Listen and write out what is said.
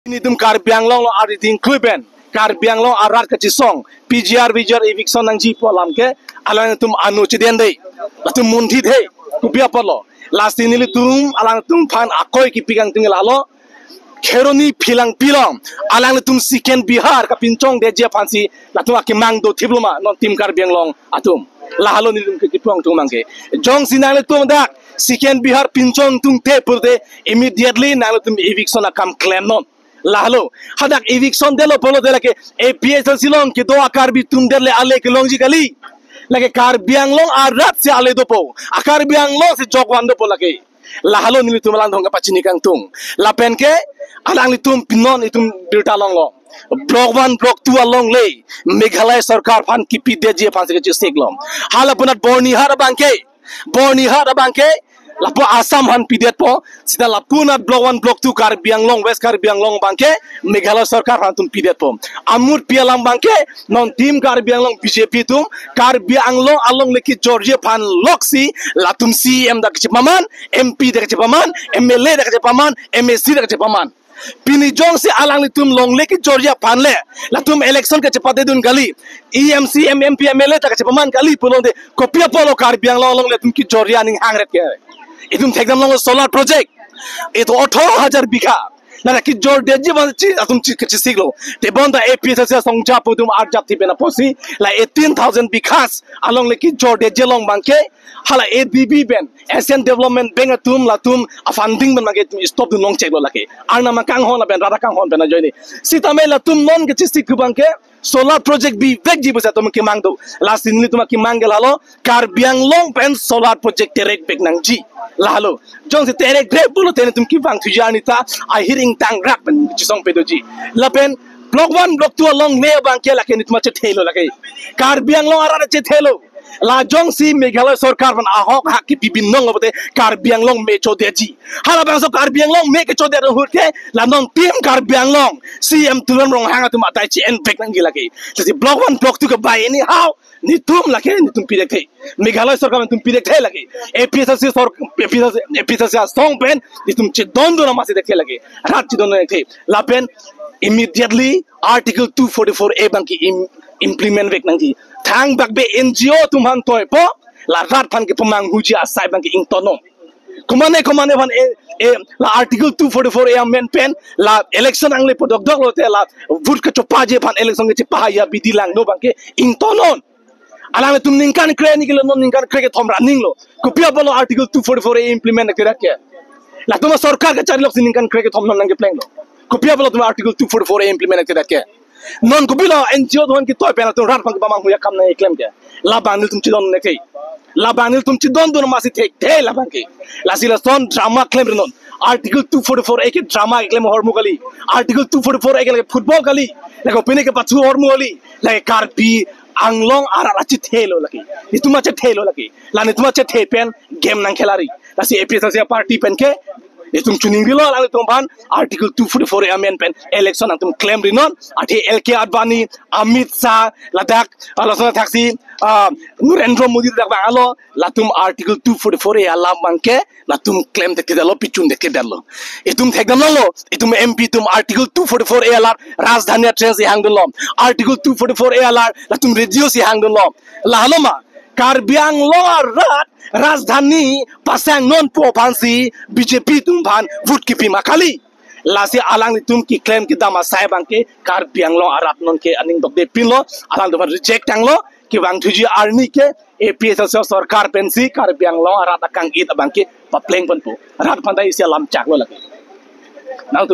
Ni tum Karbi Anglong lo ari ting kluben. Karbi Anglong arat ke cisong. PGR eviction nang ji polam ke. Alang tum anu ciden dei. Latum mundi dei. Kupia polo. Last ini tum alang tum pan akoi ki pigang tinggal alo. Keroni pilang pilang. Alang tum siken Bihar ka pincong deja fansi. Latum akimang do tibloma non tim Karbi Anglong atum. Lahalo ni tum ke kipong tum mangke. Jong sinang tum dak. Siken Bihar pincong tum te purde. Immediately nang tum eviction akam claim non. Lahalo hadak eviction delo polo dela ke APS silong ke do Karbi tum dele ale ke longji kali lage Karbi Anglong arat se ale dopo Karbi Anglong se jokwan dopo lage lahalo ni tum lang dong pachini kang tung lapen ke alang tum pinon itum bilta long lo block 1 block 2 along le Meghalaya sarkar fan kipi de je fan se seglom hala punat Bornihar bangke lapo Assam han pidet po sida lapuna block 1 block 2 Karbi Anglong West Karbi Anglong bangke Meghalaya sarkar han tum pidet po amur pialam bangke non tim Karbi Anglong BJP tum Karbi Anglong along leki Georgia pan loksi latum CM dak cepaman MP dak cepaman MLA dak cepaman MSC dak cepaman Pini jong si alang litum long leki Georgia pan le latum election ke cepate dun kali EMC MP MLA dak cepaman kali pulong de kopia polo Karbi Anglong long letum ki Georgia ning hangret ke Itum thekdam long solar project itu 18,000 bikha nana ki jor deji banchi atum chi siglo te bonda APS songja podum arjap thibena posi la 18,000 bikhas along le ki jor deji long bangke hala ADB ben Asian Development Bank atum latum funding ben mage stop du long cheklo lake arna makang hon ben rada kang hon ben joini sitame latum non ke chi sig bangke solar project bi vek ji basa tum ki mangdo last in tum ki mangel halo Karbi Anglong pen solar project terek bek nang ji lahalo jong se terek grep bulo tene tum ki bang tujani ta I hearing tang rak ben chisong pedoji lapen block 1 block 2 along me bang ke lake nitma che thelo lake Karbi Anglong ara che thelo la jong si Meghalaya sarkar ban ahok hak ki bibin nong obote Karbi Anglong me cho deji hala bang so Karbi Anglong me ke cho de hurke la non tim Karbi Anglong CM tulon rong hanga tum atai chi en bek nang lake si block 1 block 2 ke bai ni how ni tum lake ni tum pidek the Meghalaya sarkar tum pidek the lake APS song pen ni tum che don do na mase dekhe lake rat chi don the la pen immediately article 244A bang ki implement vek nang ji thang bak be NGO tum han toy po la rat phan ke pamang huji asai bang ki ing tono kumane van la article 244A amendment pen la election angle podok dok lo te la vote ke chopa je phan election ke chopa ya bidi lang no bang ke ing tonon alam tum ningkan kre ni ke non ningkan kre ke thom running lo kupia bolo article 244A implement ke rakya la tuma sarkar ke 4 lok ningkan kre ke thom non nang ke pleng lo kupia bolo tuma article 244A implement ke rakya non kubila NGO don ki toy pena to rat pang bamang huya kam na claim ke la banil tum chidon ne kai la banil tum chidon don masi the la bang ke la sila son drama claim non article 244A ke drama claim hormu kali article 244A ke football kali la ko pine ke pachu hormu kali la Karbi Anglong ara la chi thelo laki nituma che thelo laki la nituma che the pen game nang khelari la si APS se party pen ke itum chuning bilo la tum ban article 244A amendment election atum claim rinon ati LK Advani Amit Shah Ladakh alosona thaksi Narendra Modi dak bangalo latum article 244A alam bangke latum claim dekhe dalo pichun dekhe dalo itum thekdam lo itum MP tum article 244A alar rajdhani train si hangdon lo article 244A alar latum radio si hangdon lo la haloma Karbi Anglong rat rajdhani pasang non po phansi BJP tum phan vote ki pima kali lasi alang tum ki claim ki dama sai bang ke Karbi Anglong arat non ke aning dok de pin lo alang do reject ang lo ki bang thuji arni ke APS sarkar pensi Karbi Anglong arat akang it bang ke pa pleng pon po rat pandai sia lam chak lo lagi now